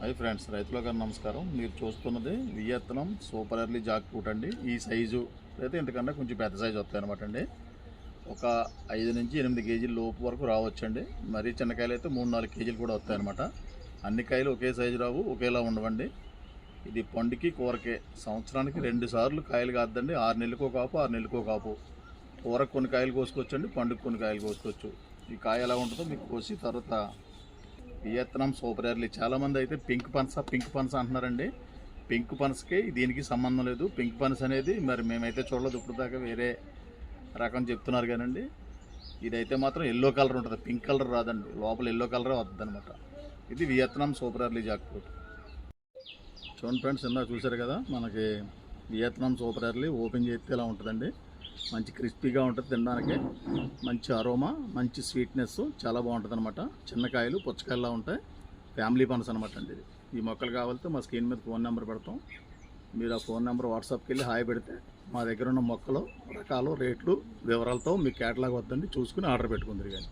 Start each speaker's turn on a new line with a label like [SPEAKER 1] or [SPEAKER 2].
[SPEAKER 1] Hi friends, రైతులకు నమస్కారం. మీరు చూస్తున్నది Vietnam super early Jack fruit అండి. ఈ సైజు అయితే ఇంతకన్నా కొంచెం పెద్ద సైజు వస్తాయి అనమాట అండి. ఒక 5 నుంచి 8 కేజీల లోపు వరకు రావచ్చండి. మరీ చిన్నకాయలు అయితే 3-4 కేజీలు కూడా వస్తాయి అనమాట. అన్ని కాయలు ఒకే సైజు రావు, ఒకేలా ఉండవండి. ఇది పండుకి కూరకే సంవత్సరానికి 2 సార్లు కాయలు కాద్దండి. 6 నెలలకో కాపు, 6 నెలలకో కాపు. కూరకు కొన్ని కాయలు కోసుకోవచ్చండి, పండుగ కొన్ని కాయలు కోసుకోవచ్చు. ఈ కాయ ఎలా ఉంటుందో మీకు కోసి తర్వాత వియత్నాం సూపర్ ఎర్లీ. చాలామంది అయితే పింక్ పనస అంటున్నారండి. పింక్ పనసకి దీనికి సంబంధం లేదు. పింక్ పనస అనేది మరి మేమైతే చూడలేదు ఇప్పుడు దాకా, వేరే రకం చెప్తున్నారు కానండి. ఇదైతే మాత్రం ఎల్లో కలర్ ఉంటుంది, పింక్ కలర్ రాదండి, లోపల ఎల్లో కలరే వస్తుంది అనమాట. ఇది Vietnam super early Jack fruit. చూడండి ఫ్రెండ్స్, ఇందాక చూసారు కదా, మనకి వియత్నాం సూపర్ ఎర్లీ ఓపెన్ చేస్తే ఇలా ఉంటుందండి. మంచి క్రిస్పీగా ఉంటుంది, తినడానికి మంచి అరోమా, మంచి స్వీట్నెస్, చాలా బాగుంటుంది అనమాట. చిన్న కాయలు పుచ్చకాయలా ఉంటాయి. ఫ్యామిలీ పనస అనమాట అండి ఇది. ఈ మొక్కలు కావాలంటే మా స్క్రీన్ మీద ఫోన్ నెంబర్ పెడతాం. మీరు ఆ ఫోన్ నెంబర్ వాట్సాప్కి వెళ్ళి హాయ్ పెడితే మా దగ్గర ఉన్న మొక్కలు రకాలు రేట్లు వివరాలతో మీకు క్యాటలాగ్ వద్దండి, చూసుకుని ఆర్డర్ పెట్టుకుందరు కానీ.